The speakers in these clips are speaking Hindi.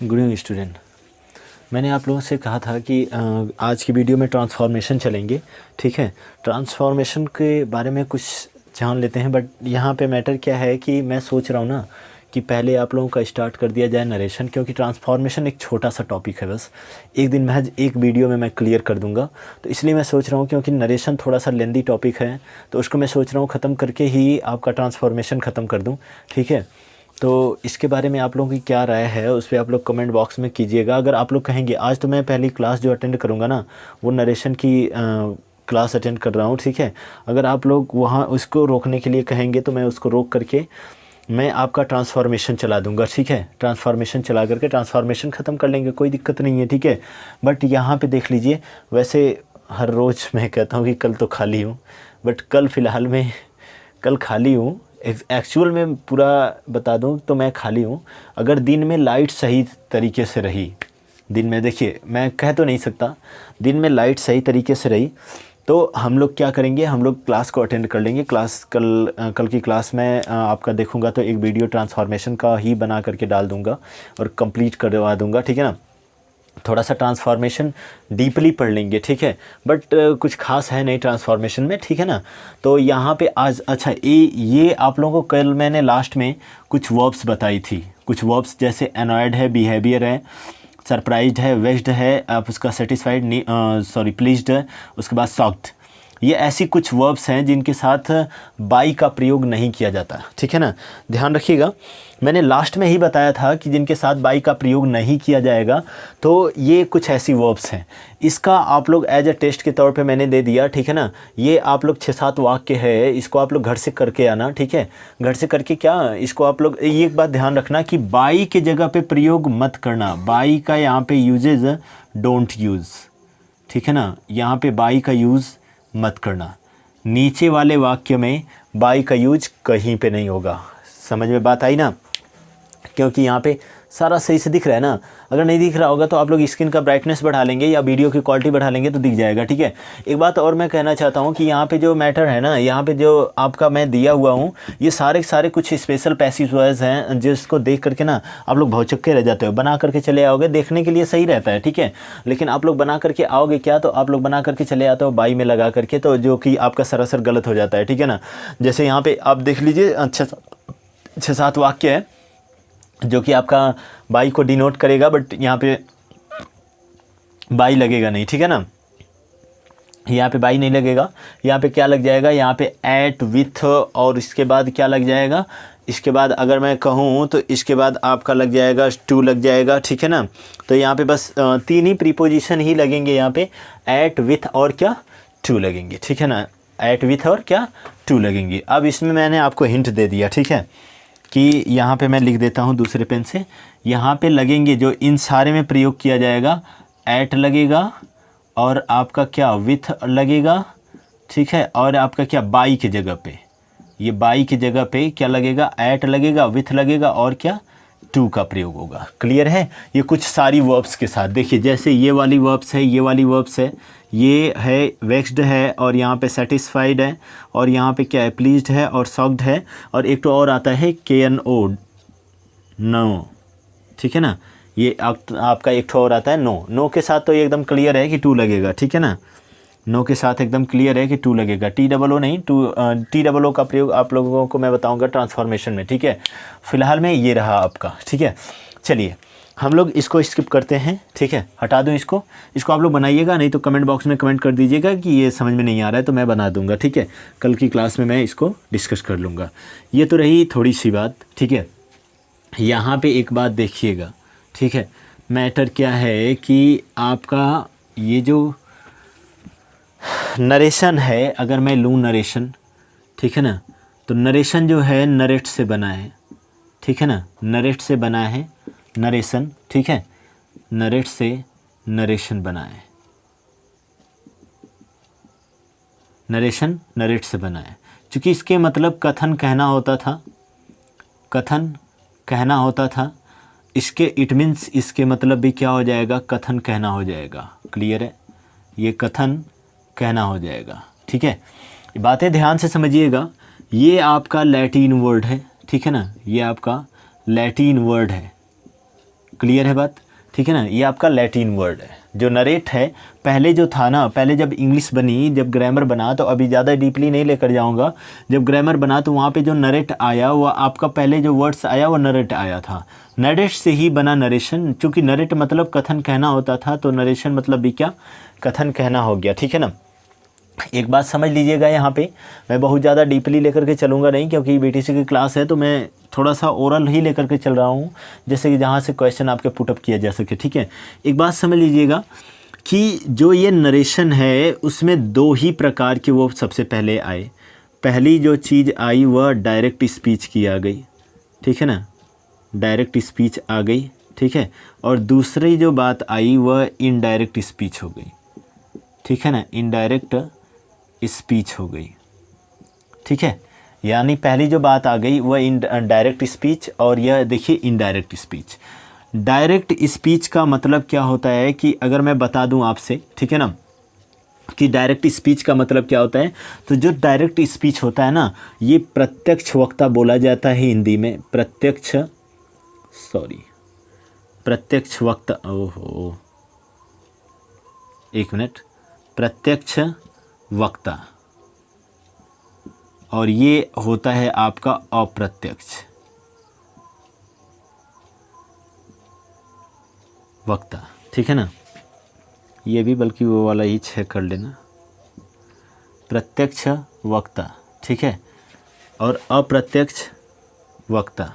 Good evening student. मैंने आप लोगों से कहा था कि आज की वीडियो में ट्रांसफॉर्मेशन चलेंगे। ठीक है, ट्रांसफॉर्मेशन के बारे में कुछ जान लेते हैं। बट यहाँ पे मैटर क्या है कि मैं सोच रहा हूँ ना कि पहले आप लोगों का स्टार्ट कर दिया जाए नरेशन, क्योंकि ट्रांसफॉर्मेशन एक छोटा सा टॉपिक है। बस एक दिन महज एक वीडियो में मैं क्लियर कर दूंगा। तो इसलिए मैं सोच रहा हूँ, क्योंकि नरेशन थोड़ा सा लेंदी टॉपिक है, तो उसको मैं सोच रहा हूँ ख़त्म करके ही आपका ट्रांसफॉर्मेशन ख़त्म कर दूँ। ठीक है, तो इसके बारे में आप लोगों की क्या राय है उस पर आप लोग कमेंट बॉक्स में कीजिएगा। अगर आप लोग कहेंगे, आज तो मैं पहली क्लास जो अटेंड करूँगा ना, वो नरेशन की क्लास अटेंड कर रहा हूँ। ठीक है, अगर आप लोग वहाँ उसको रोकने के लिए कहेंगे तो मैं उसको रोक करके मैं आपका ट्रांसफॉर्मेशन चला दूंगा। ठीक है, ट्रांसफॉर्मेशन चला करके ट्रांसफॉर्मेशन ख़त्म कर लेंगे, कोई दिक्कत नहीं है। ठीक है, बट यहाँ पे देख लीजिए, वैसे हर रोज़ मैं कहता हूँ कि कल तो खाली हूँ, बट कल फ़िलहाल में कल खाली हूँ। एक्चुअल में पूरा बता दूँ तो मैं खाली हूँ। अगर दिन में लाइट सही तरीके से रही, दिन में देखिए मैं कह तो नहीं सकता, दिन में लाइट सही तरीके से रही तो हम लोग क्या करेंगे, हम लोग क्लास को अटेंड कर लेंगे। क्लास कल की क्लास में आपका देखूंगा तो एक वीडियो ट्रांसफॉर्मेशन का ही बना करके डाल दूंगा और कंप्लीट करवा दूंगा। ठीक है ना, थोड़ा सा ट्रांसफॉर्मेशन डीपली पढ़ लेंगे। ठीक है, बट कुछ खास है नहीं ट्रांसफॉर्मेशन में। ठीक है ना, तो यहाँ पे आज अच्छा ये आप लोगों को कल मैंने लास्ट में कुछ वर्ब्स बताई थी। कुछ वर्ब्स जैसे एनॉयड है, बिहेवियर है, सरप्राइज्ड है, वेक्स्ड है, आप उसका सेटिस्फाइड प्लीज्ड है, उसके बाद शॉक्ड। ये ऐसी कुछ वर्ब्स हैं जिनके साथ बाई का प्रयोग नहीं किया जाता। ठीक है ना, ध्यान रखिएगा। मैंने लास्ट में ही बताया था कि जिनके साथ बाई का प्रयोग नहीं किया जाएगा, तो ये कुछ ऐसी वर्ब्स हैं। इसका आप लोग एज अ टेस्ट के तौर पे मैंने दे दिया। ठीक है ना, ये आप लोग 6-7 वाक्य है, इसको आप लोग घर से करके आना। ठीक है, घर से करके क्या इसको आप लोग ये एक बात ध्यान रखना कि बाई के जगह पे प्रयोग मत करना। बाई का यहाँ पे यूजेज डोंट यूज़। ठीक है ना, यहाँ पे बाई का यूज़ मत करना। नीचे वाले वाक्य में बाई का यूज कहीं पे नहीं होगा। समझ में बात आई ना, क्योंकि यहाँ पे सारा सही से दिख रहा है ना। अगर नहीं दिख रहा होगा तो आप लोग स्क्रीन का ब्राइटनेस बढ़ा लेंगे या वीडियो की क्वालिटी बढ़ा लेंगे तो दिख जाएगा। ठीक है, एक बात और मैं कहना चाहता हूँ कि यहाँ पे जो मैटर है ना, यहाँ पे जो आपका मैं दिया हुआ हूँ, ये सारे सारे कुछ स्पेशल पैसेज वर्ड्स हैं जिसको देख करके ना आप लोग भौचक्के रह जाते हो। बना करके चले आओगे, देखने के लिए सही रहता है। ठीक है, लेकिन आप लोग बना करके आओगे क्या, तो आप लोग बना करके चले आते हो बाई में लगा करके, तो जो कि आपका सरासर गलत हो जाता है। ठीक है ना, जैसे यहाँ पे आप देख लीजिए 6-7 वाक्य है जो कि आपका बाई को डिनोट करेगा, बट यहाँ पे बाई लगेगा नहीं। ठीक है ना, यहाँ पे बाई नहीं लगेगा। यहाँ पे क्या लग जाएगा, यहाँ पे एट, विथ, और इसके बाद क्या लग जाएगा, इसके बाद अगर मैं कहूँ तो इसके बाद आपका लग जाएगा टू लग जाएगा। ठीक है ना, तो यहाँ पे बस 3 ही प्रीपोजिशन ही लगेंगे। यहाँ पे एट, विथ और क्या, टू लगेंगे। ठीक है ना, एट, विथ और क्या, टू लगेंगे। अब इसमें मैंने आपको हिंट दे दिया। ठीक है, कि यहाँ पे मैं लिख देता हूँ दूसरे पेन से। यहाँ पे लगेंगे जो इन सारे में प्रयोग किया जाएगा, एट लगेगा और आपका क्या, विथ लगेगा। ठीक है, और आपका क्या, बाई की जगह पे, ये बाई की जगह पे क्या लगेगा, एट लगेगा, विथ लगेगा और क्या, टू का प्रयोग होगा। क्लियर है, ये कुछ सारी वर्ब्स के साथ देखिए, जैसे ये वाली वर्ब्स है, ये वाली वर्ब्स है, ये है वेक्स्ड है, और यहाँ पे सेटिस्फाइड है, और यहाँ पे क्या है, प्लीज्ड है और शॉक्ड है, और एक तो और आता है KNO, नो। ठीक है ना, ये आपका एक तो और आता है नो। नो के साथ तो ये एकदम क्लियर है कि टू लगेगा। ठीक है ना, नो के साथ एकदम क्लियर है कि टू लगेगा, TOO नहीं, TOO का प्रयोग आप लोगों को मैं बताऊंगा ट्रांसफॉर्मेशन में। ठीक है, फिलहाल में ये रहा आपका। ठीक है, चलिए हम लोग इसको स्किप करते हैं। ठीक है, हटा दूं इसको आप लोग बनाइएगा, नहीं तो कमेंट बॉक्स में कमेंट कर दीजिएगा कि ये समझ में नहीं आ रहा है, तो मैं बना दूंगा। ठीक है, कल की क्लास में मैं इसको डिस्कस कर लूँगा। ये तो रही थोड़ी सी बात। ठीक है, यहाँ पे एक बात देखिएगा। ठीक है, मैटर क्या है कि आपका ये जो नरेशन है, अगर मैं लूँ नरेशन, ठीक है ना, तो नरेशन जो है नरेट से बना है। ठीक है ना, नरेट से बना है नरेशन। ठीक है, नरेट से नरेशन बना है, नरेशन नरेट से बना है। क्योंकि इसके मतलब कथन कहना होता था, कथन कहना होता था। इसके इट मीन्स इसके मतलब भी क्या हो जाएगा, कथन कहना हो जाएगा। क्लियर है, ये कथन कहना हो जाएगा। ठीक है, बातें ध्यान से समझिएगा। ये आपका लैटिन वर्ड है। ठीक है ना, ये आपका लैटिन वर्ड है। क्लियर है बात, ठीक है ना। ये आपका लैटिन वर्ड है। जो नरेट है, पहले जो था ना, पहले जब इंग्लिश बनी, जब ग्रामर बना, तो अभी ज़्यादा डीपली नहीं लेकर जाऊंगा, जब ग्रामर बना तो वहाँ पे जो नरेट आया वो आपका पहले जो वर्ड्स आया वो नरेट आया था। नरेट से ही बना नरेशन, चूँकि नरेट मतलब कथन कहना होता था, तो नरेशन मतलब भी क्या, कथन कहना हो गया, ठीक है ना। एक बात समझ लीजिएगा, यहाँ पे मैं बहुत ज़्यादा डीपली लेकर के चलूँगा नहीं, क्योंकि बीटीसी की क्लास है तो मैं थोड़ा सा ओरल ही लेकर के चल रहा हूँ, जैसे कि जहाँ से क्वेश्चन आपके पुटअप किया जा सके, ठीक है। एक बात समझ लीजिएगा कि जो ये नरेशन है उसमें दो ही प्रकार के वो सबसे पहले आए। पहली जो चीज़ आई वह डायरेक्ट स्पीच की आ गई, ठीक है ना, डायरेक्ट स्पीच आ गई, ठीक है। और दूसरी जो बात आई वह इनडायरेक्ट स्पीच हो गई, ठीक है ना, इनडायरेक्ट स्पीच हो गई, ठीक है। यानी पहली जो बात आ गई वह डायरेक्ट स्पीच, और यह देखिए इनडायरेक्ट स्पीच। डायरेक्ट स्पीच का मतलब क्या होता है कि अगर मैं बता दूं आपसे, ठीक है ना, कि डायरेक्ट स्पीच का मतलब क्या होता है, तो जो डायरेक्ट स्पीच होता है ना, ये प्रत्यक्ष वक्ता बोला जाता है हिंदी में, प्रत्यक्ष वक्ता, ओहो एक मिनट, प्रत्यक्ष वक्ता, और ये होता है आपका अप्रत्यक्ष वक्ता, ठीक है ना। ये भी बल्कि वो वाला ही चेक कर लेना, प्रत्यक्ष वक्ता, ठीक है, और अप्रत्यक्ष वक्ता,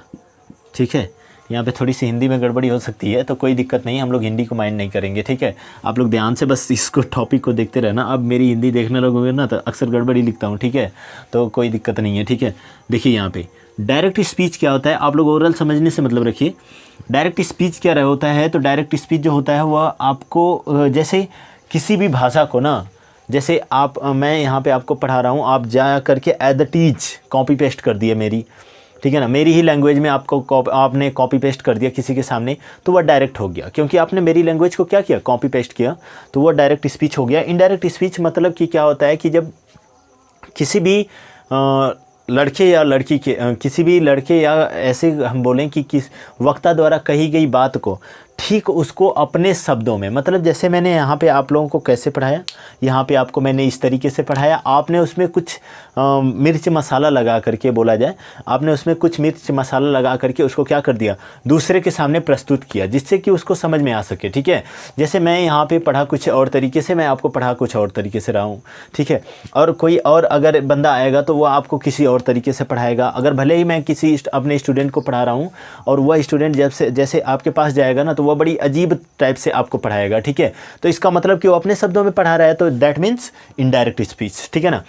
ठीक है। यहाँ पे थोड़ी सी हिंदी में गड़बड़ी हो सकती है, तो कोई दिक्कत नहीं, हम लोग हिंदी को माइंड नहीं करेंगे, ठीक है। आप लोग ध्यान से बस इसको टॉपिक को देखते रहना। अब मेरी हिंदी देखने लगोगे ना तो अक्सर गड़बड़ी लिखता हूँ, ठीक है, तो कोई दिक्कत नहीं है, ठीक है। देखिए यहाँ पे डायरेक्ट स्पीच क्या होता है, आप लोग ओरल समझने से मतलब रखिए। डायरेक्ट स्पीच क्या होता है, तो डायरेक्ट स्पीच जो होता है वह आपको जैसे किसी भी भाषा को ना, जैसे आप मैं यहाँ पे आपको पढ़ा रहा हूँ, आप जा करके एज द टीच कॉपी पेस्ट कर दिए मेरी, ठीक है ना, मेरी ही लैंग्वेज में आपने कॉपी पेस्ट कर दिया किसी के सामने, तो वह डायरेक्ट हो गया, क्योंकि आपने मेरी लैंग्वेज को क्या किया, कॉपी पेस्ट किया, तो वह डायरेक्ट स्पीच हो गया। इनडायरेक्ट स्पीच मतलब कि क्या होता है कि जब किसी भी लड़के या लड़की के किसी भी लड़के या ऐसे हम बोलें कि किस वक्ता द्वारा कही गई बात को ठीक उसको अपने शब्दों में, मतलब जैसे मैंने यहाँ पे आप लोगों को कैसे पढ़ाया, यहाँ पे आपको मैंने इस तरीके से पढ़ाया, आपने उसमें कुछ मिर्च मसाला लगा करके, बोला जाए आपने उसमें कुछ मिर्च मसाला लगा करके उसको क्या कर दिया, दूसरे के सामने प्रस्तुत किया, जिससे कि उसको समझ में आ सके, ठीक है। जैसे मैं यहाँ पे पढ़ा कुछ और तरीके से, मैं आपको पढ़ा कुछ और तरीके से रहा हूँ, ठीक है। और कोई और अगर बंदा आएगा तो वो आपको किसी और तरीके से पढ़ाएगा। अगर भले ही मैं किसी अपने स्टूडेंट को पढ़ा रहा हूँ और वह स्टूडेंट जैसे आपके पास जाएगा ना, तो वह बड़ी अजीब टाइप से आपको पढ़ाएगा, ठीक है। तो इसका मतलब कि वो अपने शब्दों में पढ़ा रहा है, तो दैट मीन्स इनडायरेक्ट स्पीच, ठीक है ना।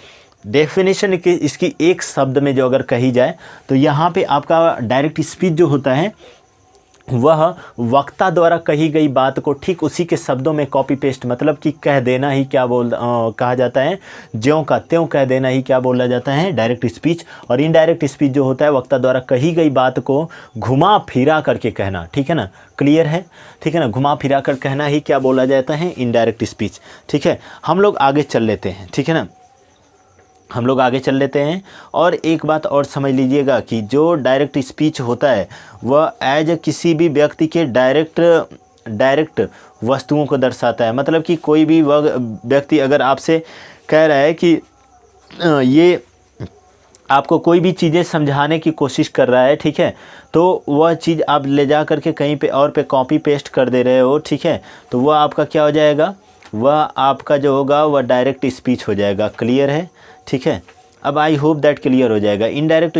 डेफिनेशन इसकी एक शब्द में जो अगर कही जाए, तो यहाँ पे आपका डायरेक्ट स्पीच जो होता है वह वक्ता द्वारा कही गई बात को ठीक उसी के शब्दों में कॉपी पेस्ट, मतलब कि कह देना ही क्या कहा जाता है, ज्यों का त्यों कह देना ही क्या बोला जाता है, डायरेक्ट स्पीच। और इनडायरेक्ट स्पीच जो होता है वक्ता द्वारा कही गई बात को घुमा फिरा करके कहना, ठीक है ना, क्लियर है, ठीक है ना, घुमा फिरा कर कहना ही क्या बोला जाता है, इनडायरेक्ट स्पीच, ठीक है। हम लोग आगे चल लेते हैं, ठीक है ना, हम लोग आगे चल लेते हैं। और एक बात और समझ लीजिएगा कि जो डायरेक्ट स्पीच होता है वह एज किसी भी व्यक्ति के डायरेक्ट वस्तुओं को दर्शाता है। मतलब कि कोई भी व्यक्ति अगर आपसे कह रहा है कि ये आपको कोई भी चीज़ें समझाने की कोशिश कर रहा है, ठीक है, तो वह चीज़ आप ले जा करके कहीं पे और पे कॉपी पेस्ट कर दे रहे हो, ठीक है, तो वह आपका क्या हो जाएगा, वह आपका जो होगा वह डायरेक्ट स्पीच हो जाएगा। क्लियर है, ठीक है। अब आई होप दैट क्लियर हो जाएगा। इनडायरेक्ट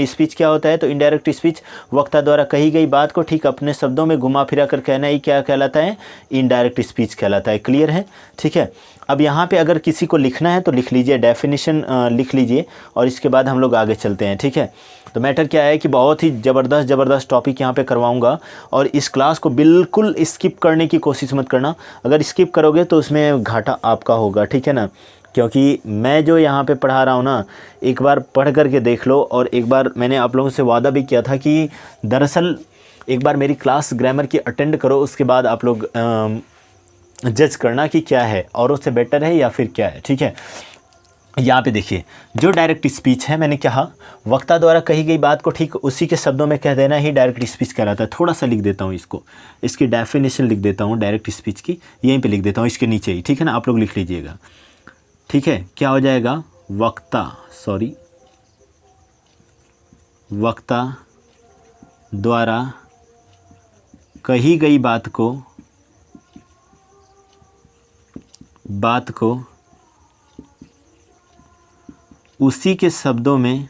स्पीच क्या होता है, तो इनडायरेक्ट स्पीच वक्ता द्वारा कही गई बात को ठीक अपने शब्दों में घुमा फिरा कर कहना ही क्या कहलाता है, इनडायरेक्ट स्पीच कहलाता है। क्लियर है, ठीक है। अब यहाँ पे अगर किसी को लिखना है तो लिख लीजिए, डेफिनेशन लिख लीजिए, और इसके बाद हम लोग आगे चलते हैं, ठीक है। तो मैटर क्या है कि बहुत ही ज़बरदस्त टॉपिक यहाँ पे करवाऊँगा, और इस क्लास को बिल्कुल स्किप करने की कोशिश मत करना। अगर स्किप करोगे तो उसमें घाटा आपका होगा, ठीक है ना, क्योंकि मैं जो यहाँ पे पढ़ा रहा हूँ ना, एक बार पढ़ करके देख लो। और एक बार मैंने आप लोगों से वादा भी किया था कि दरअसल एक बार मेरी क्लास ग्रामर की अटेंड करो, उसके बाद आप लोग जज करना कि क्या है, और उससे बेटर है या फिर क्या है, ठीक है। यहाँ पे देखिए जो डायरेक्ट स्पीच है, मैंने कहा वक्ता द्वारा कही गई बात को ठीक उसी के शब्दों में कह देना ही डायरेक्ट स्पीच कहलाता है। थोड़ा सा लिख देता हूँ इसको, इसकी डेफिनेशन लिख देता हूँ डायरेक्ट स्पीच की, यहीं पे लिख देता हूँ इसके नीचे ही, ठीक है ना, आप लोग लिख लीजिएगा, ठीक है। क्या हो जाएगा, वक्ता द्वारा कही गई बात को उसी के शब्दों में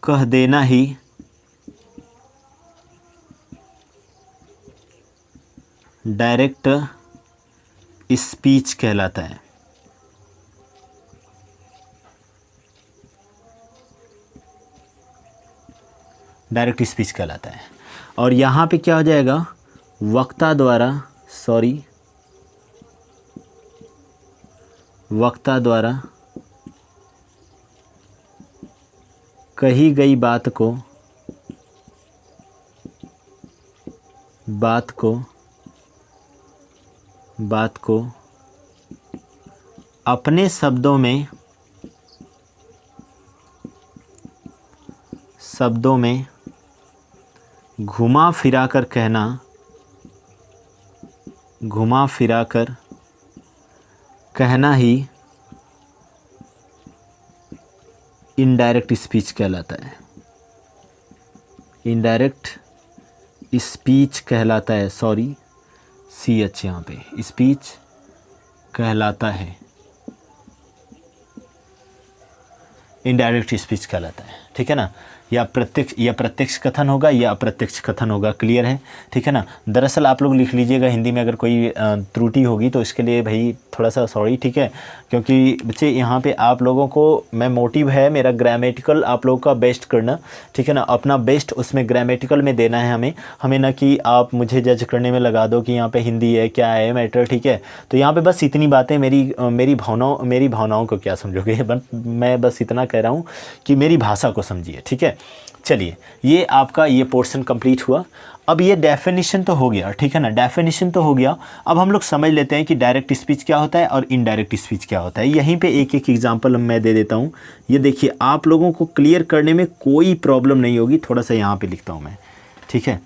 कह देना ही डायरेक्ट स्पीच कहलाता है। डायरेक्ट स्पीच कहलाता है। और यहाँ पे क्या हो जाएगा, वक्ता द्वारा कही गई बात को अपने शब्दों में घुमा फिरा कर कहना ही इनडायरेक्ट स्पीच कहलाता है। इनडायरेक्ट स्पीच कहलाता है, CH यहाँ पे स्पीच कहलाता है, इनडायरेक्ट स्पीच कहलाता है, ठीक है ना। या प्रत्यक्ष कथन होगा या अप्रत्यक्ष कथन होगा, क्लियर है, ठीक है ना। दरअसल आप लोग लिख लीजिएगा हिंदी में अगर कोई त्रुटि होगी तो इसके लिए भाई थोड़ा सा सॉरी, ठीक है, क्योंकि बच्चे यहाँ पे आप लोगों को मैं मोटिव है मेरा ग्रामेटिकल आप लोगों का बेस्ट करना, ठीक है ना, अपना बेस्ट उसमें ग्रामेटिकल में देना है हमें ना कि आप मुझे जज करने में लगा दो कि यहाँ पे हिंदी है क्या है मैटर, ठीक है। तो यहाँ पे बस इतनी बातें, मेरी भावनाओं को क्या समझोगे, मैं बस इतना कह रहा हूँ कि मेरी भाषा को समझिए, ठीक है। चलिए ये आपका ये पोर्शन कंप्लीट हुआ। अब ये डेफिनेशन तो हो गया, ठीक है ना, डेफिनेशन तो हो गया। अब हम लोग समझ लेते हैं कि डायरेक्ट स्पीच क्या होता है और इनडायरेक्ट स्पीच क्या होता है। यहीं पे एक एक एग्जांपल मैं दे देता हूँ। ये देखिए आप लोगों को क्लियर करने में कोई प्रॉब्लम नहीं होगी। थोड़ा सा यहाँ पे लिखता हूँ मैं, ठीक है,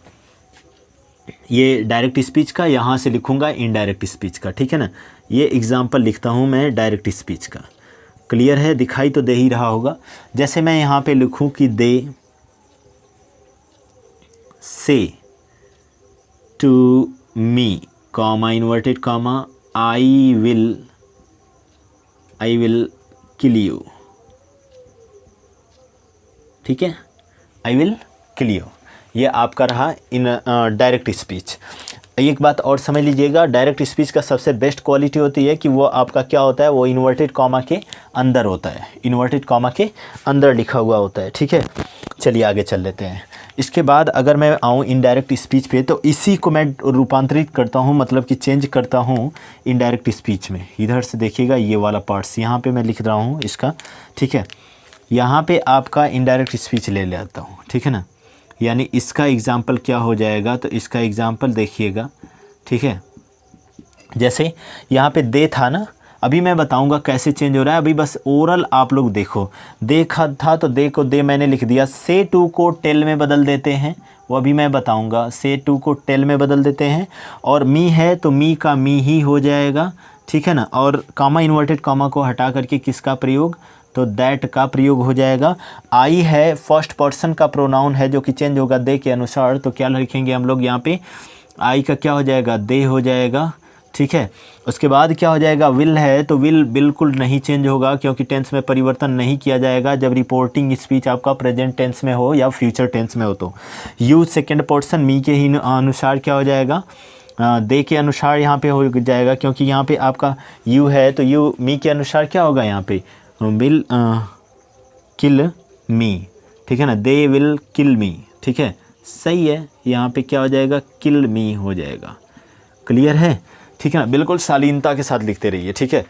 ये डायरेक्ट स्पीच का, यहाँ से लिखूँगा इनडायरेक्ट स्पीच का, ठीक है ना। ये एग्जाम्पल लिखता हूँ मैं डायरेक्ट स्पीच का, क्लियर है, दिखाई तो दे ही रहा होगा। जैसे मैं यहाँ पे लिखूँ कि they say to me comma inverted comma I will kill you, ठीक है, आई विल किल यू, ये आपका रहा इन डायरेक्ट स्पीच। एक बात और समझ लीजिएगा, डायरेक्ट स्पीच का सबसे बेस्ट क्वालिटी होती है कि वो आपका क्या होता है, वो इन्वर्टेड कॉमा के अंदर होता है, इन्वर्टेड कॉमा के अंदर लिखा हुआ होता है, ठीक है। चलिए आगे चल लेते हैं। इसके बाद अगर मैं आऊँ इनडायरेक्ट स्पीच पे, तो इसी को मैं रूपांतरित करता हूँ, मतलब कि चेंज करता हूँ इनडायरेक्ट स्पीच में। इधर से देखिएगा ये वाला पार्ट्स यहाँ पे मैं लिख रहा हूँ इसका, ठीक है। यहाँ पे आपका इनडायरेक्ट स्पीच ले लेता हूँ, ठीक है ना। यानी इसका एग्ज़ाम्पल क्या हो जाएगा, तो इसका एग्ज़ाम्पल देखिएगा, ठीक है। जैसे यहाँ पे दे था ना, अभी मैं बताऊंगा कैसे चेंज हो रहा है, अभी बस ओरल आप लोग देखो। देखा था तो दे को दे मैंने लिख दिया, से टू को टेल में बदल देते हैं, वो अभी मैं बताऊंगा। से टू को टेल में बदल देते हैं, और मी है तो मी का मी ही हो जाएगा, ठीक है ना। और कामा इन्वर्टेड कामा को हटा करके किसका प्रयोग, तो दैट का प्रयोग हो जाएगा। आई है फर्स्ट पर्सन का प्रोनाउन है जो कि चेंज होगा दे के अनुसार, तो क्या लिखेंगे हम लोग यहाँ पे, आई का क्या हो जाएगा, दे हो जाएगा, ठीक है। उसके बाद क्या हो जाएगा, विल है तो विल बिल्कुल नहीं चेंज होगा, क्योंकि टेंस में परिवर्तन नहीं किया जाएगा जब रिपोर्टिंग स्पीच आपका प्रेजेंट टेंस में हो या फ्यूचर टेंस में हो। तो यू सेकेंड पर्सन मी के ही अनुसार क्या हो जाएगा, दे के अनुसार यहाँ पे हो जाएगा, क्योंकि यहाँ पे आपका यू है तो यू मी के अनुसार क्या होगा, यहाँ पे विल किल मी, ठीक है ना, दे विल किल मी, ठीक है, सही है। यहाँ पे क्या हो जाएगा, किल मी हो जाएगा, क्लियर है, ठीक है ना। बिल्कुल शालीनता के साथ लिखते रहिए, ठीक है।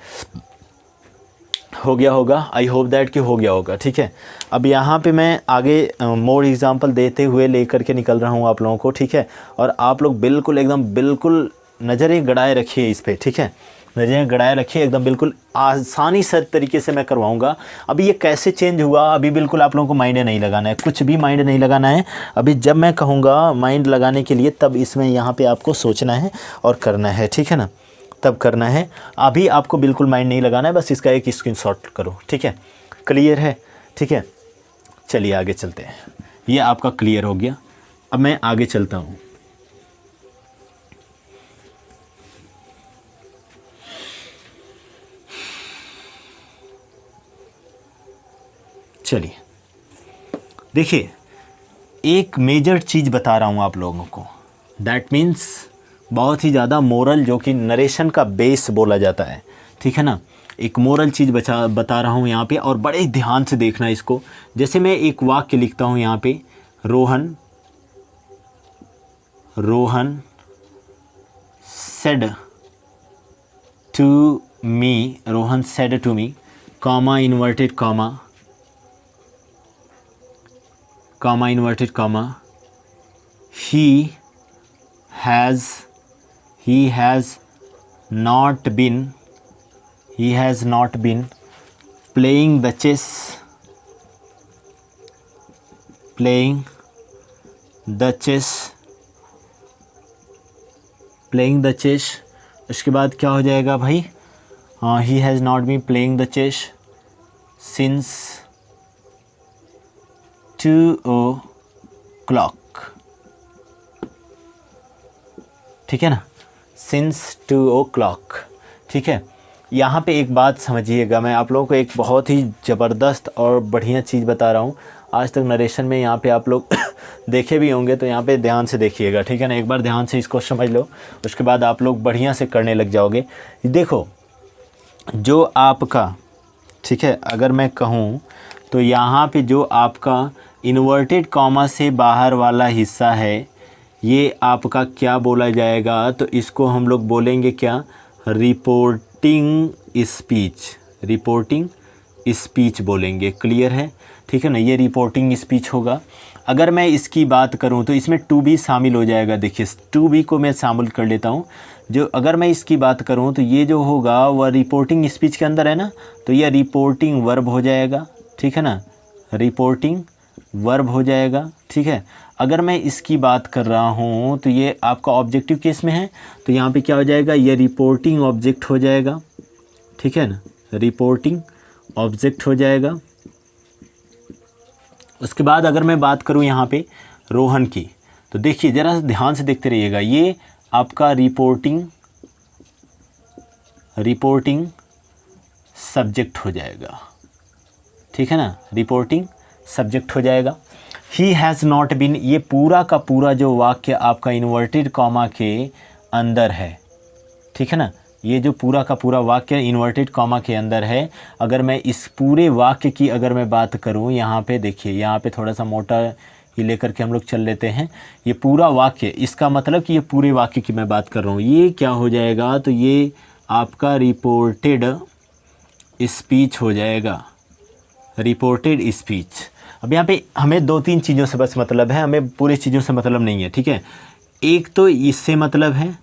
हो गया होगा, आई होप दैट कि हो गया होगा, ठीक है। अब यहाँ पे मैं आगे मोर एग्जांपल देते हुए लेकर के निकल रहा हूँ आप लोगों को, ठीक है। और आप लोग बिल्कुल एकदम बिल्कुल नज़रें गड़ाए रखिए इस पर, ठीक है। नज़रें गड़ाए रखिए एकदम, बिल्कुल आसानी से तरीके से मैं करवाऊंगा। अभी ये कैसे चेंज हुआ अभी बिल्कुल आप लोगों को माइंड नहीं लगाना है, कुछ भी माइंड नहीं लगाना है। अभी जब मैं कहूँगा माइंड लगाने के लिए तब इसमें यहाँ पे आपको सोचना है और करना है, ठीक है ना, तब करना है। अभी आपको बिल्कुल माइंड नहीं लगाना है, बस इसका एक स्क्रीनशॉट करो, ठीक है। क्लियर है, ठीक है। चलिए आगे चलते हैं। ये आपका क्लियर हो गया। अब मैं आगे चलता हूँ। चलिए देखिए, एक मेजर चीज़ बता रहा हूँ आप लोगों को, दैट मीन्स बहुत ही ज़्यादा मोरल, जो कि नरेशन का बेस बोला जाता है, ठीक है ना। एक मोरल चीज़ बता रहा हूँ यहाँ पे, और बड़े ध्यान से देखना इसको। जैसे मैं एक वाक्य लिखता हूँ यहाँ पे, Rohan said to me, Rohan said to me, comma inverted comma, comma inverted comma, he has not been playing the chess उसके बाद क्या हो जाएगा भाई, he has not been playing the chess since 2 o'clock, ठीक है ना, since 2 o'clock, ठीक है। यहाँ पे एक बात समझिएगा, मैं आप लोगों को एक बहुत ही ज़बरदस्त और बढ़िया चीज़ बता रहा हूँ। आज तक नरेशन में यहाँ पे आप लोग देखे भी होंगे, तो यहाँ पे ध्यान से देखिएगा, ठीक है ना। एक बार ध्यान से इसको समझ लो, उसके बाद आप लोग बढ़िया से करने लग जाओगे। देखो, जो आपका, ठीक है, अगर मैं कहूँ तो यहाँ पे जो आपका इन्वर्टेड कॉमा से बाहर वाला हिस्सा है, ये आपका क्या बोला जाएगा, तो इसको हम लोग बोलेंगे क्या, रिपोर्टिंग स्पीच बोलेंगे। क्लियर है, ठीक है ना, ये रिपोर्टिंग स्पीच होगा। अगर मैं इसकी बात करूं तो इसमें टू बी शामिल हो जाएगा। देखिए, टू बी को मैं शामिल कर लेता हूं। जो अगर मैं इसकी बात करूं तो ये जो होगा वह रिपोर्टिंग स्पीच के अंदर है ना, तो यह रिपोर्टिंग वर्ब हो जाएगा, ठीक है ना, रिपोर्टिंग वर्ब हो जाएगा, ठीक है। अगर मैं इसकी बात कर रहा हूँ तो ये आपका ऑब्जेक्टिव केस में है, तो यहाँ पे क्या हो जाएगा, ये रिपोर्टिंग ऑब्जेक्ट हो जाएगा, ठीक है ना, रिपोर्टिंग ऑब्जेक्ट हो जाएगा। उसके बाद अगर मैं बात करूँ यहाँ पे रोहन की, तो देखिए ज़रा ध्यान से देखते रहिएगा, ये आपका रिपोर्टिंग सब्जेक्ट हो जाएगा, ठीक है ना, रिपोर्टिंग सब्जेक्ट हो जाएगा। ही हैज़ नॉट बीन, ये पूरा का पूरा जो वाक्य आपका इन्वर्टेड कॉमा के अंदर है, ठीक है ना, ये जो पूरा का पूरा वाक्य इन्वर्टेड कॉमा के अंदर है। अगर मैं इस पूरे वाक्य की अगर मैं बात करूं, यहाँ पे देखिए, यहाँ पे थोड़ा सा मोटा ही लेकर के हम लोग चल लेते हैं। ये पूरा वाक्य, इसका मतलब कि ये पूरे वाक्य की मैं बात कर रहा हूँ, ये क्या हो जाएगा, तो ये आपका रिपोर्टेड स्पीच हो जाएगा, रिपोर्टेड स्पीच। अब यहाँ पे हमें दो तीन चीज़ों से बस मतलब है, हमें पूरी चीज़ों से मतलब नहीं है, ठीक है। एक तो इससे मतलब है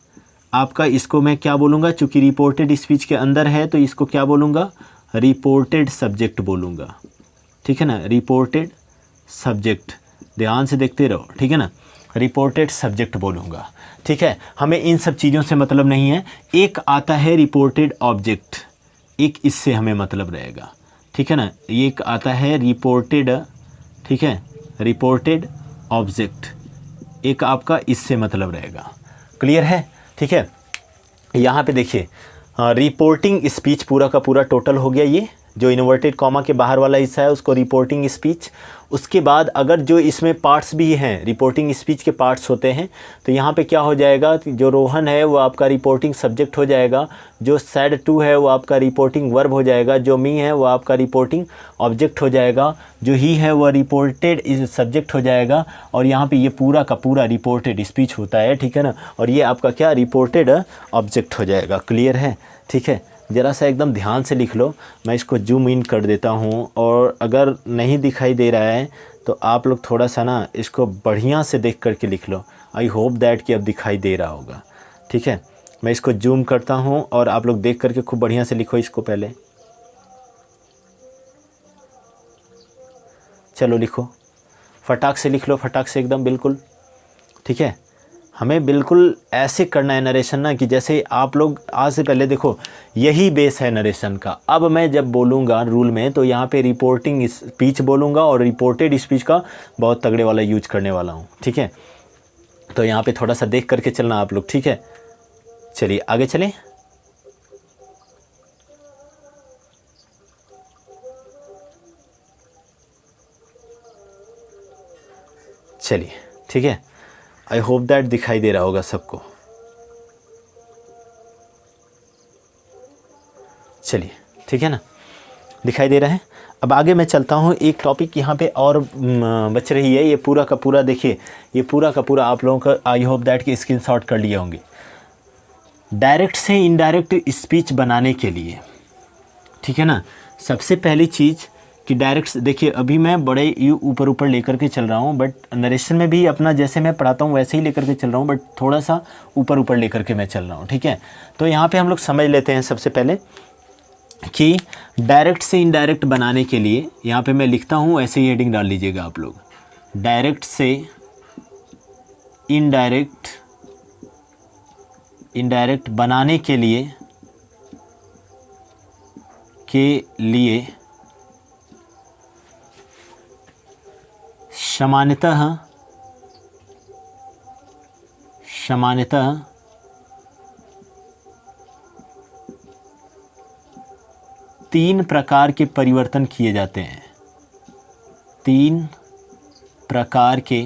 आपका, इसको मैं क्या बोलूँगा, चूँकि रिपोर्टेड स्पीच के अंदर है तो इसको क्या बोलूँगा, रिपोर्टेड सब्जेक्ट बोलूँगा, ठीक है ना, रिपोर्टेड सब्जेक्ट। ध्यान से देखते रहो, ठीक है ना, रिपोर्टेड सब्जेक्ट बोलूँगा, ठीक है। हमें इन सब चीज़ों से मतलब नहीं है। एक आता है रिपोर्टेड ऑब्जेक्ट, एक इससे हमें मतलब रहेगा, ठीक है ना। एक आता है रिपोर्टेड, ठीक है, रिपोर्टेड ऑब्जेक्ट, एक आपका इससे मतलब रहेगा। क्लियर है, ठीक है। यहाँ पे देखिए, रिपोर्टिंग स्पीच पूरा का पूरा टोटल हो गया, ये जो इन्वर्टेड कॉमा के बाहर वाला हिस्सा है उसको रिपोर्टिंग स्पीच। उसके बाद अगर जो इसमें पार्ट्स भी हैं, रिपोर्टिंग स्पीच के पार्ट्स होते हैं, तो यहाँ पे क्या हो जाएगा, जो रोहन है वो आपका रिपोर्टिंग सब्जेक्ट हो जाएगा, जो सैड टू है वो आपका रिपोर्टिंग वर्ब हो जाएगा, जो मी है वो आपका रिपोर्टिंग ऑब्जेक्ट हो जाएगा, जो ही है वह रिपोर्टेड सब्जेक्ट हो जाएगा, और यहाँ पे ये पूरा का पूरा रिपोर्टेड स्पीच होता है, ठीक है ना, और ये आपका क्या, रिपोर्टेड ऑब्जेक्ट हो जाएगा। क्लियर है, ठीक है। ज़रा सा एकदम ध्यान से लिख लो। मैं इसको जूम इन कर देता हूँ, और अगर नहीं दिखाई दे रहा है तो आप लोग थोड़ा सा ना इसको बढ़िया से देख करके लिख लो। आई होप दैट कि अब दिखाई दे रहा होगा, ठीक है। मैं इसको जूम करता हूँ और आप लोग देख करके खूब बढ़िया से लिखो इसको पहले। चलो लिखो, फटाक से लिख लो, फटाक से एकदम बिल्कुल, ठीक है। हमें बिल्कुल ऐसे करना है नरेशन ना कि जैसे आप लोग आज से पहले देखो, यही बेस है नरेशन का। अब मैं जब बोलूँगा रूल में तो यहाँ पे रिपोर्टिंग स्पीच बोलूँगा और रिपोर्टेड स्पीच का बहुत तगड़े वाला यूज करने वाला हूँ, ठीक है। तो यहाँ पे थोड़ा सा देख करके चलना आप लोग, ठीक है। चलिए आगे चलें। चलिए ठीक है, आई होप दैट दिखाई दे रहा होगा सबको। चलिए ठीक है ना, दिखाई दे रहा है। अब आगे मैं चलता हूँ, एक टॉपिक यहाँ पे और बच रही है। ये पूरा का पूरा देखिए, ये पूरा का पूरा आप लोगों का आई होप दैट की स्क्रीनशॉट कर लिए होंगे। डायरेक्ट से इनडायरेक्ट स्पीच बनाने के लिए, ठीक है ना, सबसे पहली चीज़ कि डायरेक्ट देखिए, अभी मैं बड़े यू ऊपर ऊपर लेकर के चल रहा हूँ, बट नरेशन में भी अपना जैसे मैं पढ़ाता हूँ वैसे ही लेकर के चल रहा हूँ, बट थोड़ा सा ऊपर ऊपर लेकर के मैं चल रहा हूँ, ठीक है। तो यहाँ पे हम लोग समझ लेते हैं सबसे पहले कि डायरेक्ट से इनडायरेक्ट बनाने के लिए यहाँ पे मैं लिखता हूँ, ऐसे ही हेडिंग डाल लीजिएगा आप लोग। डायरेक्ट से इनडायरेक्ट बनाने के लिए सामान्यतः तीन प्रकार के परिवर्तन किए जाते हैं। तीन प्रकार के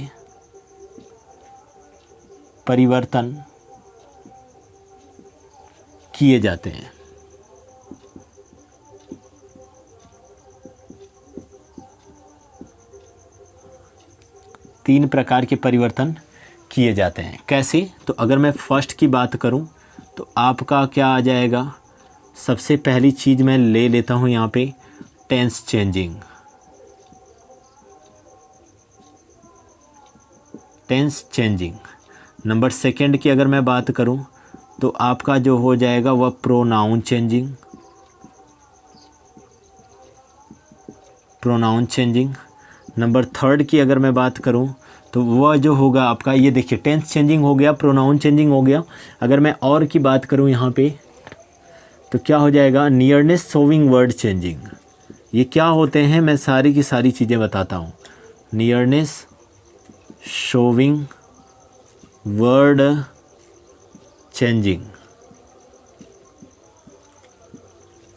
परिवर्तन किए जाते हैं। तीन प्रकार के परिवर्तन किए जाते हैं। कैसे? तो अगर मैं फर्स्ट की बात करूं तो आपका क्या आ जाएगा, सबसे पहली चीज़ मैं ले लेता हूं यहाँ पे टेंस चेंजिंग। नंबर सेकंड की अगर मैं बात करूं तो आपका जो हो जाएगा वह प्रोनाउन चेंजिंग। नंबर थर्ड की अगर मैं बात करूं तो वह जो होगा आपका, ये देखिए टेंस चेंजिंग हो गया, प्रोनाउन चेंजिंग हो गया। अगर मैं और की बात करूं यहाँ पे तो क्या हो जाएगा, नियरनेस शोविंग वर्ड चेंजिंग। ये क्या होते हैं मैं सारी की सारी चीज़ें बताता हूँ। नियरनेस शोविंग वर्ड चेंजिंग,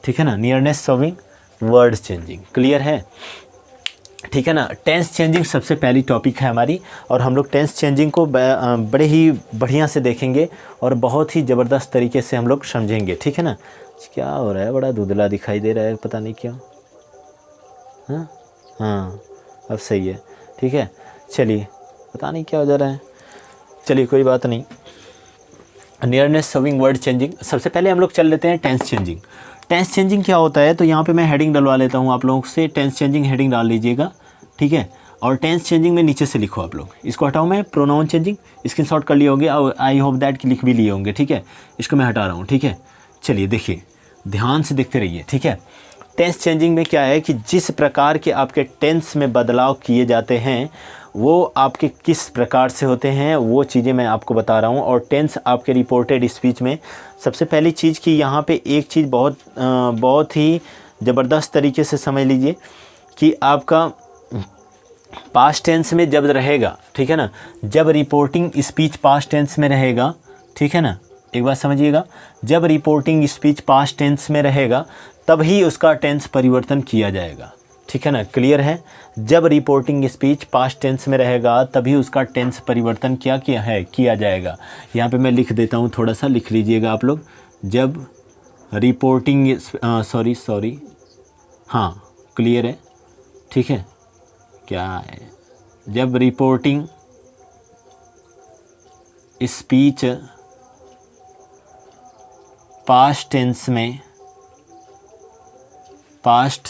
ठीक है ना, nearness showing word changing, clear है, ठीक है ना। टेंस चेंजिंग सबसे पहली टॉपिक है हमारी, और हम लोग टेंस चेंजिंग को बड़े ही बढ़िया से देखेंगे और बहुत ही ज़बरदस्त तरीके से हम लोग समझेंगे, ठीक है ना। क्या हो रहा है, बड़ा धुंधला दिखाई दे रहा है, पता नहीं क्यों। हाँ अब सही है, ठीक है। चलिए, पता नहीं क्या हो जा रहा है, चलिए कोई बात नहीं। नियरनेस शोविंग वर्ड चेंजिंग, सबसे पहले हम लोग चल लेते हैं टेंस चेंजिंग। टेंस चेंजिंग क्या होता है, तो यहाँ पे मैं हेडिंग डलवा लेता हूँ आप लोगों से। टेंस चेंजिंग हेडिंग डाल लीजिएगा, ठीक है। और टेंस चेंजिंग में नीचे से लिखो आप लोग, इसको हटाऊँ मैं, प्रोनाउन चेंजिंग स्क्रीनशॉट कर लिए होंगे और आई होप दैट कि लिख भी लिए होंगे, ठीक है। इसको मैं हटा रहा हूँ, ठीक है। चलिए देखिए, ध्यान से देखते रहिए, ठीक है। टेंस चेंजिंग में क्या है कि जिस प्रकार के आपके टेंस में बदलाव किए जाते हैं वो आपके किस प्रकार से होते हैं वो चीज़ें मैं आपको बता रहा हूँ। और टेंस आपके रिपोर्टेड स्पीच में सबसे पहली चीज़ कि यहाँ पे एक चीज़ बहुत ही ज़बरदस्त तरीके से समझ लीजिए कि आपका पास्ट टेंस में जब रहेगा, ठीक है ना, जब रिपोर्टिंग स्पीच पास्ट टेंस में रहेगा, ठीक है ना, एक बात समझिएगा, जब रिपोर्टिंग स्पीच पास्ट टेंस में रहेगा तब ही उसका टेंस परिवर्तन किया जाएगा, ठीक है ना, क्लियर है। जब रिपोर्टिंग स्पीच पास्ट टेंस में रहेगा तभी उसका टेंस परिवर्तन किया जाएगा। यहाँ पे मैं लिख देता हूँ, थोड़ा सा लिख लीजिएगा आप लोग। जब रिपोर्टिंग सॉरी हाँ क्लियर है, ठीक है, क्या है, जब रिपोर्टिंग स्पीच पास्ट टेंस में पास्ट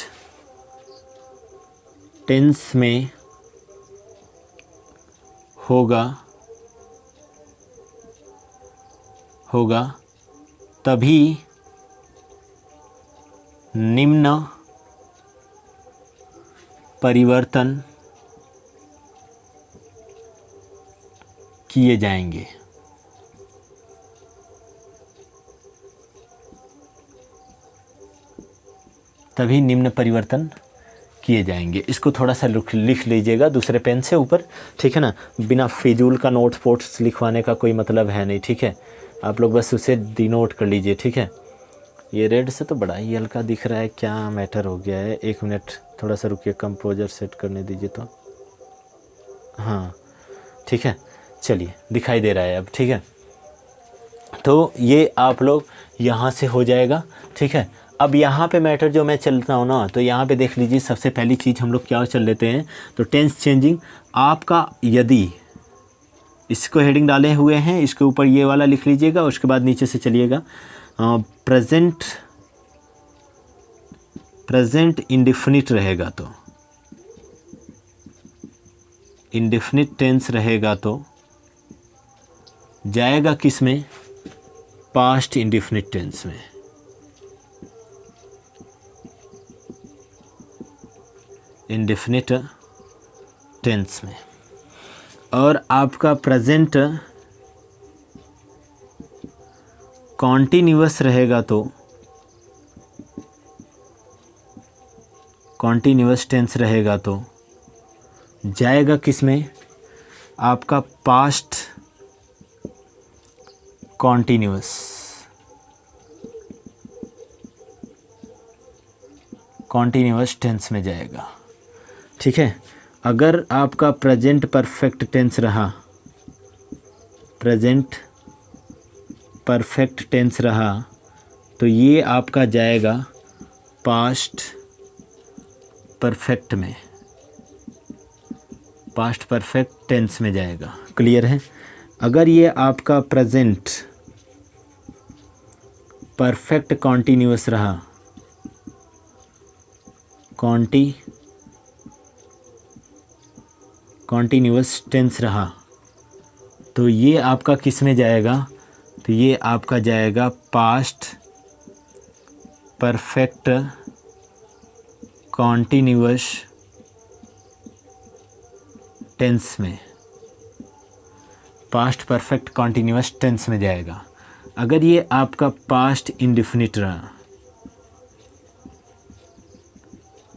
टेंस में होगा तभी निम्न परिवर्तन किए जाएंगे। तभी निम्न परिवर्तन किए जाएंगे। इसको थोड़ा सा लिख लीजिएगा दूसरे पेन से ऊपर, ठीक है ना। बिना फिजूल का नोट्स पोट्स लिखवाने का कोई मतलब है नहीं, ठीक है। आप लोग बस उसे डिनोट कर लीजिए, ठीक है। ये रेड से तो बड़ा ही हल्का दिख रहा है, क्या मैटर हो गया है? एक मिनट थोड़ा सा रुकिए, कंपोजर सेट करने दीजिए तो। हाँ ठीक है, चलिए दिखाई दे रहा है अब, ठीक है। तो ये आप लोग यहाँ से हो जाएगा, ठीक है। अब यहाँ पे मैटर जो मैं चलता हूँ ना, तो यहाँ पे देख लीजिए सबसे पहली चीज़ हम लोग क्या चल लेते हैं, तो टेंस चेंजिंग। आपका यदि इसको हेडिंग डाले हुए हैं, इसके ऊपर ये वाला लिख लीजिएगा, उसके बाद नीचे से चलिएगा। प्रेजेंट इंडेफिनिट रहेगा तो, इंडेफिनिट टेंस रहेगा तो जाएगा किस में? पास्ट इंडेफिनिट टेंस में। इंडेफिनिट टेंस में। और आपका प्रेजेंट कॉन्टिन्यूअस रहेगा तो, कॉन्टिन्यूअस टेंस रहेगा तो जाएगा किस में? आपका पास्ट कॉन्टिन्यूअस, कॉन्टिन्यूअस टेंस में जाएगा, ठीक है। अगर आपका प्रेजेंट परफेक्ट टेंस रहा, प्रेजेंट परफेक्ट टेंस रहा, तो ये आपका जाएगा पास्ट परफेक्ट में, पास्ट परफेक्ट टेंस में जाएगा। क्लियर है? अगर ये आपका प्रेजेंट परफेक्ट कॉन्टिन्यूअस रहा, कॉन्टिन्यूअस टेंस रहा, तो ये आपका किस में जाएगा? तो ये आपका जाएगा पास्ट परफेक्ट कॉन्टिन्यूअस टेंस में, पास्ट परफेक्ट कॉन्टिन्यूअस टेंस में जाएगा। अगर ये आपका पास्ट इंडेफिनिट रहा,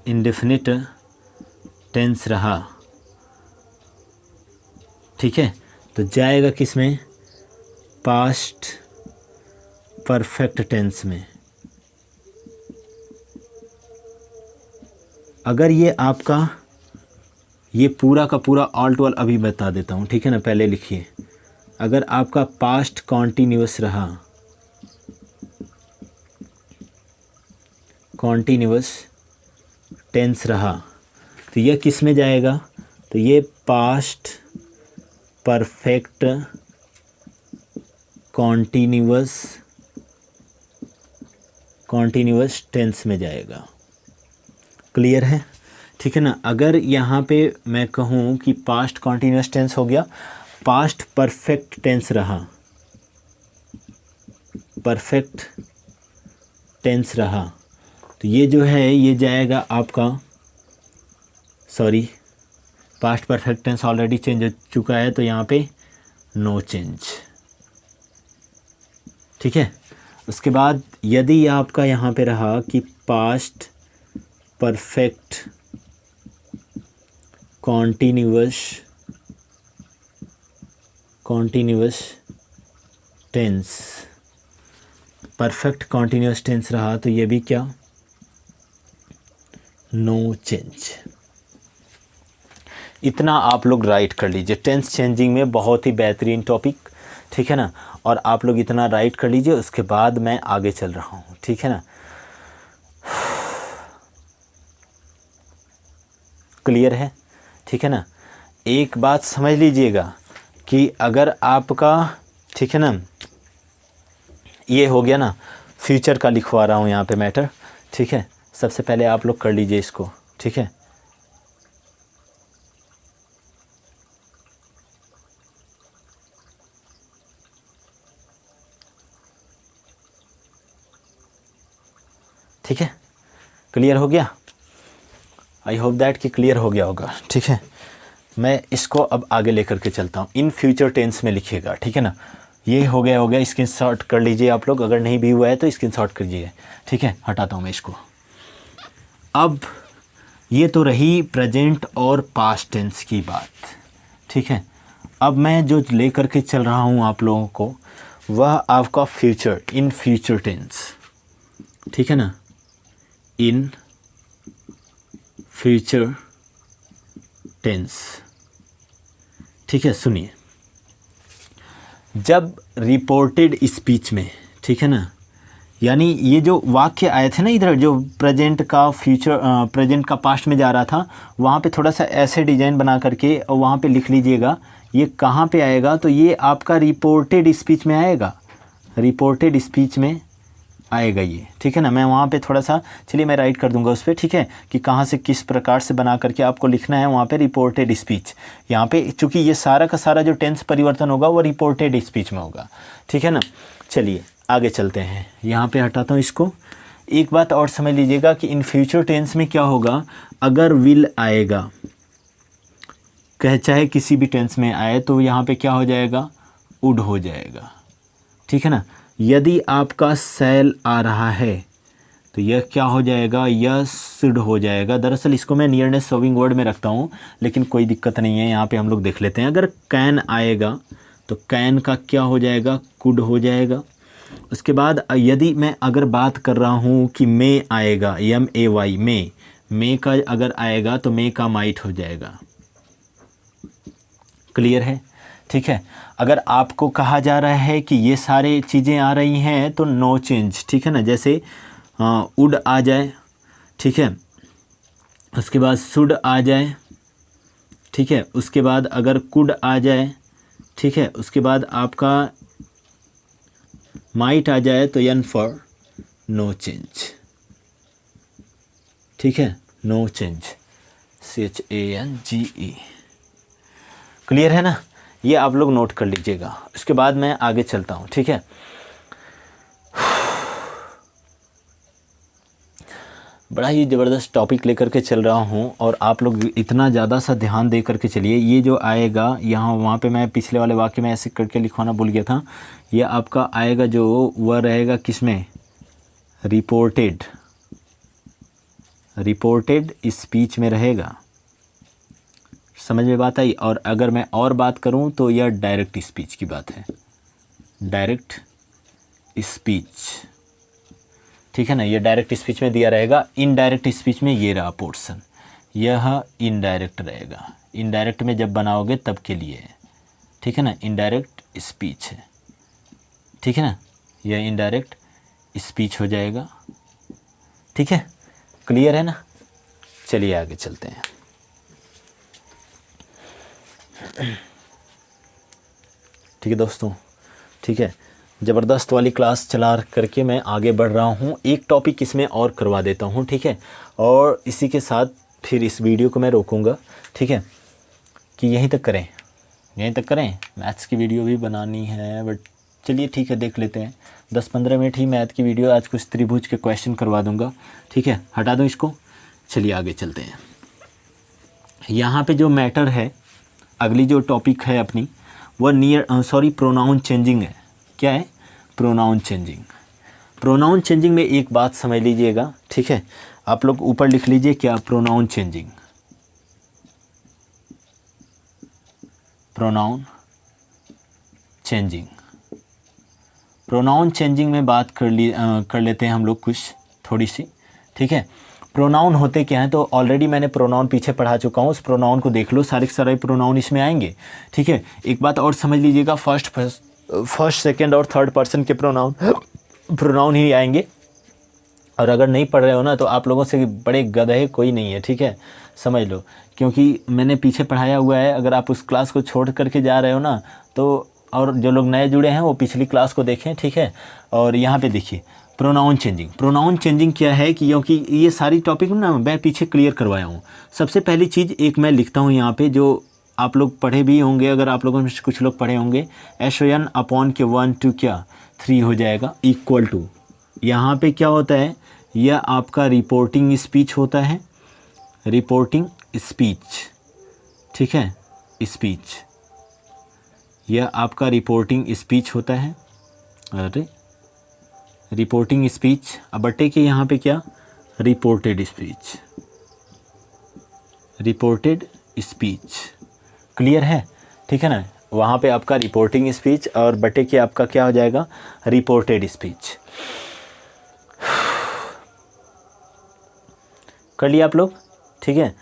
इंडेफिनिट टेंस रहा, ठीक है, तो जाएगा किस में? पास्ट परफेक्ट टेंस में। अगर ये आपका, ये पूरा का पूरा ऑल टू ऑल अभी बता देता हूँ, ठीक है ना, पहले लिखिए। अगर आपका पास्ट कॉन्टिन्यूअस रहा, कॉन्टिन्यूअस टेंस रहा, तो यह किस में जाएगा? तो ये पास्ट परफेक्ट कॉन्टिन्यूअस टेंस में जाएगा। क्लियर है? ठीक है ना। अगर यहाँ पे मैं कहूँ कि पास्ट कॉन्टिन्यूअस टेंस हो गया, पास्ट परफेक्ट टेंस रहा, परफेक्ट टेंस रहा, तो ये जो है ये जाएगा आपका, sorry, past perfect tense already change हो चुका है, तो यहाँ पे नो चेंज, ठीक है। उसके बाद यदि आपका यहाँ पे रहा कि past perfect continuous tense, perfect continuous tense रहा, तो ये भी क्या? No change. इतना आप लोग राइट कर लीजिए। टेंस चेंजिंग में बहुत ही बेहतरीन टॉपिक, ठीक है ना। और आप लोग इतना राइट कर लीजिए, उसके बाद मैं आगे चल रहा हूँ, ठीक है ना। क्लियर है? ठीक है ना। एक बात समझ लीजिएगा कि अगर आपका, ठीक है ना, ये हो गया ना, फ्यूचर का लिखवा रहा हूँ यहाँ पे मैटर, ठीक है, सबसे पहले आप लोग कर लीजिए इसको, ठीक है। ठीक है, क्लियर हो गया? आई होप दैट कि क्लियर हो गया होगा, ठीक है। मैं इसको अब आगे लेकर के चलता हूँ। इन फ्यूचर टेंस में लिखिएगा, ठीक है ना। ये हो गया, स्क्रीनशॉट कर लीजिए आप लोग, अगर नहीं भी हुआ है तो स्क्रीनशॉट करिए, ठीक है। हटाता हूँ मैं इसको। अब ये तो रही प्रेजेंट और पास्ट टेंस की बात, ठीक है। अब मैं जो लेकर के चल रहा हूँ आप लोगों को, वह आपका फ्यूचर, इन फ्यूचर टेंस, ठीक है ना। इन फ्यूचर टेंस, ठीक है। सुनिए, जब रिपोर्टेड स्पीच में, ठीक है ना, यानी ये जो वाक्य आए थे ना इधर, जो प्रेजेंट का फ्यूचर, प्रेजेंट का पास्ट में जा रहा था, वहाँ पे थोड़ा सा ऐसे डिजाइन बना करके और वहाँ पे लिख लीजिएगा ये कहाँ पे आएगा। तो ये आपका रिपोर्टेड स्पीच में आएगा, रिपोर्टेड स्पीच में आएगा ये, ठीक है ना। मैं वहाँ पे थोड़ा सा, चलिए मैं राइट कर दूंगा उस पर, ठीक है, कि कहाँ से किस प्रकार से बना करके आपको लिखना है वहाँ पे रिपोर्टेड स्पीच। यहाँ पे चूँकि ये सारा का सारा जो टेंस परिवर्तन होगा वो रिपोर्टेड स्पीच में होगा, ठीक है ना। चलिए आगे चलते हैं, यहाँ पे हटाता हूँ इसको। एक बात और समझ लीजिएगा कि इन फ्यूचर टेंस में क्या होगा, अगर विल आएगा, चाहे किसी भी टेंस में आए, तो यहाँ पे क्या हो जाएगा, वुड हो जाएगा, ठीक है ना। यदि आपका शैल आ रहा है तो यह क्या हो जाएगा, यह शुड हो जाएगा। दरअसल इसको मैं नियरनेस सर्विंग वर्ड में रखता हूँ, लेकिन कोई दिक्कत नहीं है, यहाँ पे हम लोग देख लेते हैं। अगर कैन आएगा तो कैन का क्या हो जाएगा, कुड हो जाएगा। उसके बाद यदि मैं अगर बात कर रहा हूँ कि मे आएगा, MAY, मे का अगर आएगा तो मे का माइट हो जाएगा। क्लियर है, ठीक है। अगर आपको कहा जा रहा है कि ये सारे चीज़ें आ रही हैं तो नो चेंज, ठीक है ना। जैसे वुड आ जाए, ठीक है, उसके बाद शुड आ जाए, ठीक है, उसके बाद अगर कुड आ जाए, ठीक है, उसके बाद आपका माइट आ जाए तो एन फॉर नो चेंज, ठीक है, नो चेंज, CHANGE। क्लियर है ना, ये आप लोग नोट कर लीजिएगा। इसके बाद मैं आगे चलता हूँ, ठीक है। बड़ा ही ज़बरदस्त टॉपिक लेकर के चल रहा हूँ और आप लोग इतना ज़्यादा सा ध्यान दे करके चलिए। ये जो आएगा यहाँ, वहाँ पे मैं पिछले वाले वाक्य में ऐसे करके लिखवाना भूल गया था। ये आपका आएगा जो, वह रहेगा किस में, रिपोर्टेड, रिपोर्टेड स्पीच में रहेगा। समझ में बात आई। और अगर मैं और बात करूँ तो यह डायरेक्ट स्पीच की बात है, डायरेक्ट स्पीच, ठीक है ना। ये डायरेक्ट स्पीच में दिया रहेगा। इनडायरेक्ट स्पीच में ये रहा पोर्शन, यह इनडायरेक्ट रहेगा। इनडायरेक्ट में जब बनाओगे तब के लिए है, ठीक है ना, इनडायरेक्ट स्पीच है, ठीक है ना, यह इनडायरेक्ट स्पीच हो जाएगा, ठीक है। क्लियर है ना, चलिए आगे चलते हैं। ठीक है दोस्तों, ठीक है, ज़बरदस्त वाली क्लास चला करके मैं आगे बढ़ रहा हूँ। एक टॉपिक इसमें और करवा देता हूँ, ठीक है, और इसी के साथ फिर इस वीडियो को मैं रोकूँगा, ठीक है, कि यहीं तक करें, यहीं तक करें। मैथ्स की वीडियो भी बनानी है, बट चलिए ठीक है, देख लेते हैं। 10-15 मिनट ही मैथ की वीडियो, आज कुछ त्रिभुज के क्वेश्चन करवा दूँगा, ठीक है। हटा दूँ इसको, चलिए आगे चलते हैं। यहाँ पे जो मैटर है, अगली जो टॉपिक है अपनी, वह प्रोनाउन चेंजिंग है। क्या है, प्रोनाउन चेंजिंग। प्रोनाउन चेंजिंग में एक बात समझ लीजिएगा, ठीक है, आप लोग ऊपर लिख लीजिए क्या, pronoun changing, pronoun changing. Pronoun changing में बात कर लेते हैं हम लोग कुछ थोड़ी सी, ठीक है। प्रोनाउन होते क्या हैं, तो ऑलरेडी मैंने प्रोनाउन पीछे पढ़ा चुका हूँ, उस प्रोनाउन को देख लो, सारे के सारे प्रोनाउन इसमें आएंगे, ठीक है। एक बात और समझ लीजिएगा, फर्स्ट सेकंड और थर्ड पर्सन के प्रोनाउन ही आएंगे। और अगर नहीं पढ़ रहे हो ना, तो आप लोगों से बड़े गधे कोई नहीं है, ठीक है, समझ लो, क्योंकि मैंने पीछे पढ़ाया हुआ है। अगर आप उस क्लास को छोड़ करके जा रहे हो ना, तो और जो लोग नए जुड़े हैं वो पिछली क्लास को देखें, ठीक है। और यहाँ पे देखिए, प्रोनाउन चेंजिंग। प्रोनाउन चेंजिंग क्या है कि क्योंकि ये सारी टॉपिक ना मैं पीछे क्लियर करवाया हूँ। सबसे पहली चीज़ एक मैं लिखता हूँ यहाँ पे, जो आप लोग पढ़े भी होंगे, अगर आप लोगों में से कुछ लोग पढ़े होंगे, SON अपॉन के 1 2 क्या 3 हो जाएगा इक्वल टू, यहाँ पे क्या होता है, यह आपका रिपोर्टिंग स्पीच होता है, रिपोर्टिंग स्पीच, ठीक है, स्पीच, यह आपका रिपोर्टिंग स्पीच होता है। अरे रिपोर्टिंग स्पीच, अब बटे के यहाँ पे क्या, reported speech, reported speech, clear है, ठीक है ना। वहाँ पे आपका रिपोर्टिंग स्पीच और बटे के आपका क्या हो जाएगा, रिपोर्टेड स्पीच। कर लिया आप लोग, ठीक है।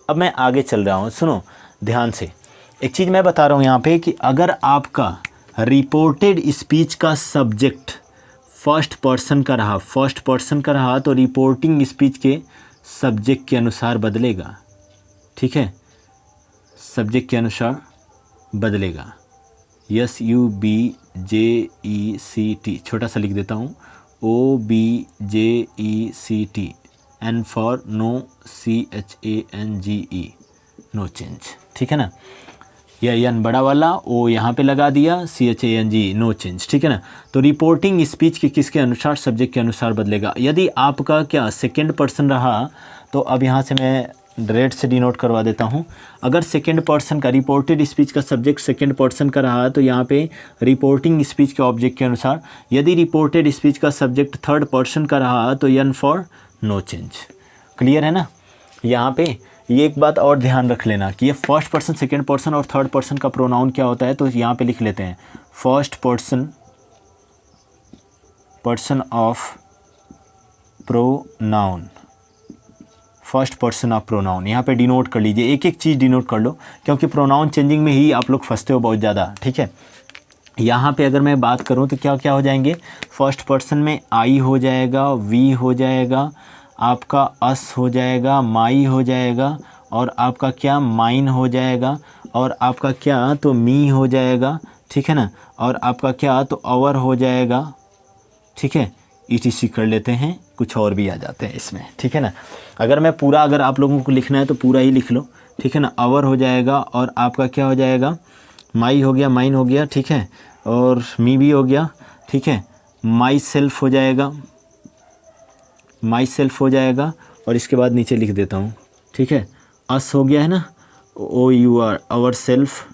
अब मैं आगे चल रहा हूँ, सुनो ध्यान से। एक चीज़ मैं बता रहा हूँ यहाँ पे कि अगर आपका रिपोर्टेड स्पीच का सब्जेक्ट फर्स्ट पर्सन का रहा, फर्स्ट पर्सन का रहा, तो रिपोर्टिंग स्पीच के सब्जेक्ट के अनुसार बदलेगा, ठीक है, सब्जेक्ट के अनुसार बदलेगा। SUBJECT, छोटा सा लिख देता हूँ, OBJECT, N for no, CHANGE, no change, ठीक है ना। यह N बड़ा वाला, O यहाँ पे लगा दिया, CHANGE, नो चेंज, ठीक है ना। तो रिपोर्टिंग स्पीच के किसके अनुसार, सब्जेक्ट के अनुसार बदलेगा। यदि आपका क्या सेकेंड पर्सन रहा, तो अब यहाँ से मैं रेड से डिनोट करवा देता हूँ। अगर सेकेंड पर्सन का रिपोर्टेड स्पीच का सब्जेक्ट सेकेंड पर्सन का रहा, तो यहाँ पे रिपोर्टिंग स्पीच के ऑब्जेक्ट के अनुसार। यदि रिपोर्टेड स्पीच का सब्जेक्ट थर्ड पर्सन का रहा, तो N for no change, clear है ना। यहाँ पे ये एक बात और ध्यान रख लेना कि ये फर्स्ट पर्सन, सेकेंड पर्सन और थर्ड पर्सन का प्रोनाउन क्या होता है, तो यहाँ पे लिख लेते हैं first person, person of pronoun, first person of pronoun. यहाँ पे डिनोट कर लीजिए, एक एक चीज़ डिनोट कर लो, क्योंकि प्रोनाउन चेंजिंग में ही आप लोग फंसते हो बहुत ज़्यादा, ठीक है। यहाँ पे अगर मैं बात करूँ तो क्या क्या हो जाएंगे, फर्स्ट पर्सन में आई हो जाएगा, वी हो जाएगा, आपका अस हो जाएगा, माई हो जाएगा, और आपका क्या माइन हो जाएगा, और आपका क्या तो मी हो जाएगा, ठीक है ना, और आपका क्या तो अवर हो जाएगा, ठीक है। ETC कर लेते हैं, कुछ और भी आ जाते हैं इसमें, ठीक है ना। अगर मैं पूरा, अगर आप लोगों को लिखना है तो पूरा ही लिख लो, ठीक है ना। अवर हो जाएगा, और आपका क्या हो जाएगा, माई हो गया, माइन हो गया, ठीक है, और मी भी हो गया, ठीक है। माई सेल्फ हो जाएगा, माई सेल्फ हो जाएगा, और इसके बाद नीचे लिख देता हूँ, ठीक है। अस हो गया है ना, OUR, आवर सेल्फ,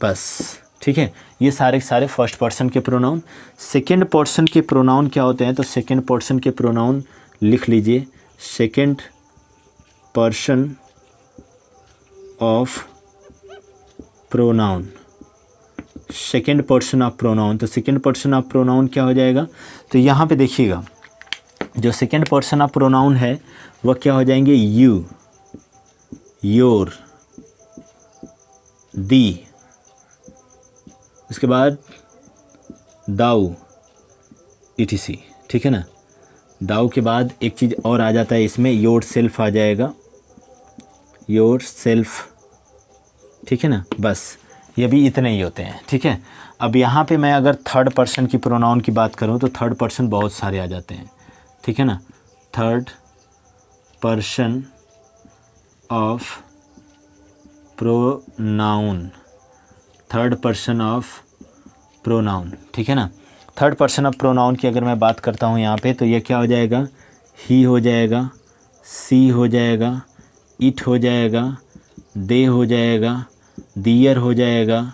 बस, ठीक है। ये सारे सारे फर्स्ट पर्सन के प्रोनाउन। सेकेंड पर्सन के प्रोनाउन क्या होते हैं, तो सेकेंड पर्सन के प्रोनाउन लिख लीजिए, second person of pronoun, second person of pronoun. तो सेकेंड पर्सन ऑफ प्रोनाउन क्या हो जाएगा, तो यहाँ पे देखिएगा, जो सेकेंड पर्सन ऑफ प्रोनाउन है वह क्या हो जाएंगे, यू, योर, दी, उसके बाद दाऊ, ETC, ठीक है ना। दाऊ के बाद एक चीज़ और आ जाता है इसमें, योर सेल्फ आ जाएगा, योर सेल्फ, ठीक है ना। बस ये भी इतने ही होते हैं, ठीक है। अब यहाँ पे मैं अगर थर्ड पर्सन की प्रोनाउन की बात करूँ तो थर्ड पर्सन बहुत सारे आ जाते हैं, ठीक है ना। Third person of pronoun, third person of pronoun, ठीक है ना। थर्ड पर्सन ऑफ प्रोनाउन की अगर मैं बात करता हूँ यहाँ पे, तो ये क्या हो जाएगा, ही हो जाएगा, सी हो जाएगा, इट हो जाएगा, दे हो जाएगा, दियर हो जाएगा,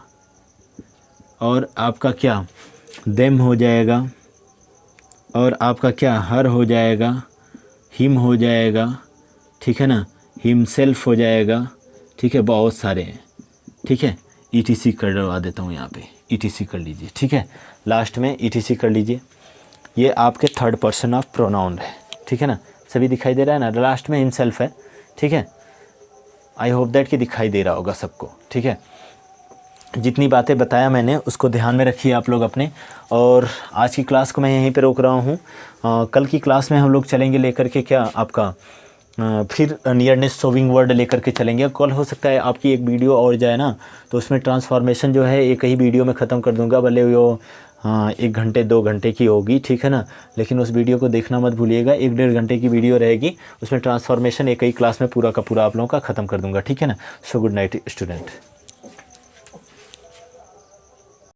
और आपका क्या देम हो जाएगा, और आपका क्या हर हो जाएगा, हिम हो जाएगा, ठीक है ना, हिमसेल्फ हो जाएगा, ठीक है। बहुत सारे हैं, ठीक है। ETC करवा देता हूँ यहाँ पे, ETC कर लीजिए, ठीक है। लास्ट में ETC कर लीजिए। ये आपके थर्ड पर्सन ऑफ प्रोनाउन है, ठीक है ना। सभी दिखाई दे रहा है ना, लास्ट में हिमसेल्फ है, ठीक है। आई होप दैट कि दिखाई दे रहा होगा सबको, ठीक है। जितनी बातें बताया मैंने उसको ध्यान में रखिए आप लोग अपने। और आज की क्लास को मैं यहीं पे रोक रहा हूँ। कल की क्लास में हम लोग चलेंगे लेकर के क्या आपका फिर नियरनेस सोविंग वर्ड लेकर के चलेंगे। कल हो सकता है आपकी एक वीडियो और जाए ना, तो उसमें ट्रांसफॉर्मेशन जो है एक ही वीडियो में ख़त्म कर दूंगा, भले वो हाँ 1 घंटे 2 घंटे की होगी, ठीक है ना। लेकिन उस वीडियो को देखना मत भूलिएगा, 1-1.5 घंटे की वीडियो रहेगी, उसमें ट्रांसफॉर्मेशन एक ही क्लास में पूरा का पूरा आप लोगों का ख़त्म कर दूंगा, ठीक है ना। So good night student.